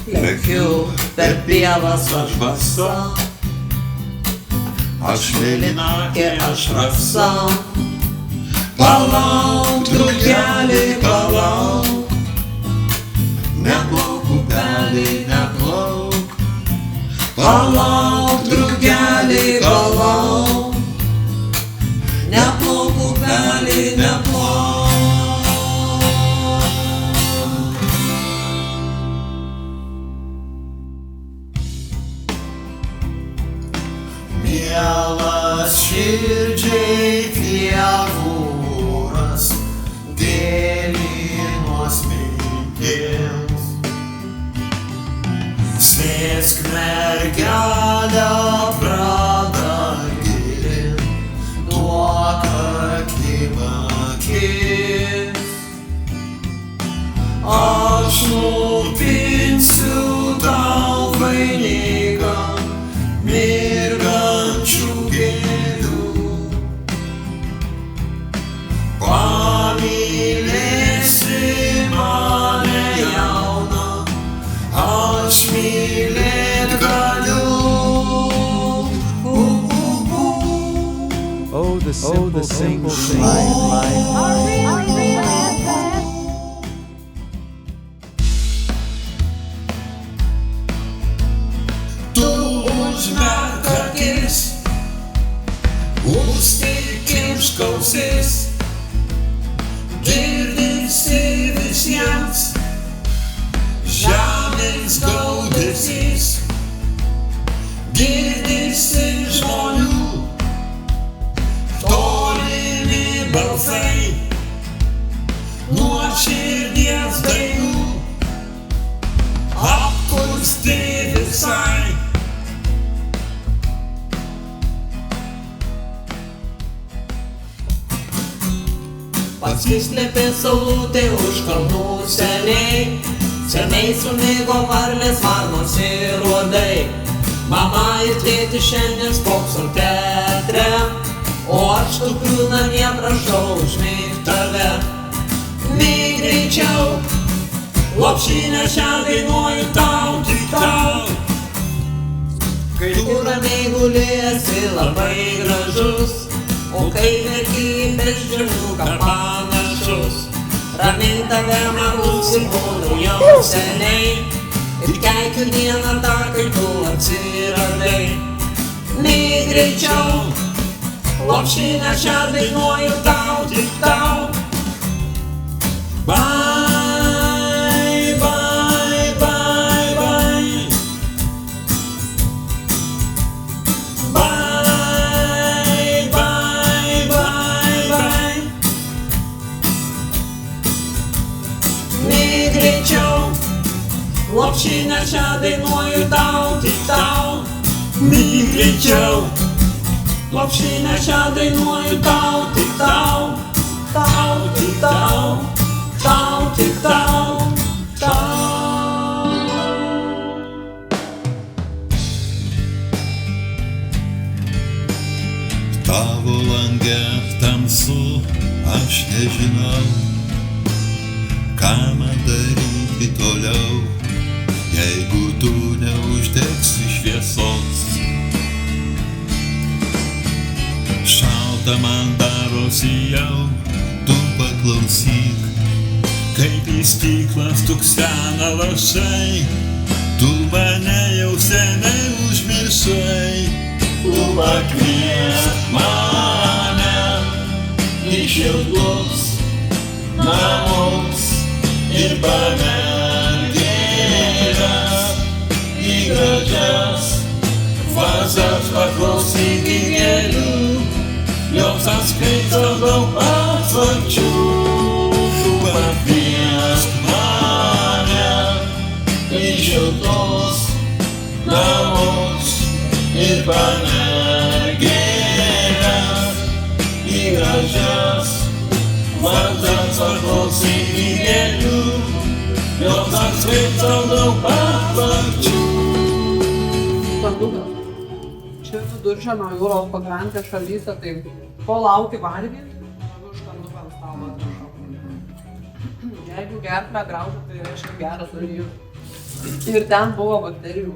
Lekiu per pievas aš basa, aš mėlynakė, aš rasa. Palauk, drugeli, palauk, neplauk upelį, neplauk. Palauk, drugeli, palauk, neplauk upelį, neplauk. Mielas širdžiai pievūras, gėlynos mintims. Sėsk mergelę pradagilin, duok akis. Aš nupinsiu tau vainiką mirgančių gėlių. Pamylėsi mane jauną, aš mylėt galiu. Oh, the simple life. Užmerk akis, užstik išklausis, girdisi visiems žemės gaudesys, girdisi žmonių tolimi balsai, nuo širdies dainų apkursti visai. Pasislėpė saulutė už kalnų seniai, seniai sumigo varlės, varnos ir uodai. Mama ir tėtis šiandien spokso teatre, o aš tupiu namie prašau užmigt tave. Mik greičiau, lopšinę šią dainuoju tau, tik tau. Kai tu ramiai gulėsi labai gražus, o kai verki beždžioniuką panašus, ramiai tave man užsimūnau jau seniai, ir keikiu dieną tą, kai tu atsiradai. Mik greičiau, lopšinę šią dainuoju tau, tik tau. Bye, bye, bye, bye. Bye, bye, bye, bye. Mik greičiau, lopšinę šią dainuoju tau, tik tau. Mik greičiau, lopšinę šią dainuoju tau, tik tau. Tau, tik tau, tau, tik tau, tau. Tavo lange tamsu, aš nežinau, ką man daryti toliau, jeigu tu neuždegsi šviesos. Šalta man darosi jau, tu paklausyk, kaip į stiklą stuksena lašai, tu mane jau seniai užmiršai. Tu pakviesk mane į šiltus namus ir pamergėles, į gražias vazas paklausyk į gėlių, jos atskleidžia daug paslapčių. Tu pakviesk mane į šiltus namus ir pamergėles, į gražias vazas paklausyk į gėlių, jos atskleidžia daug paslapčių. Čia Viduržemio jūros pakrantės šalyse, tai ko lauki valgyti, užkanduką ant stalo atrašau. Jeigu gerklę graužia, tai reiškia geras dalykas. Ir ten buvo bakterijų.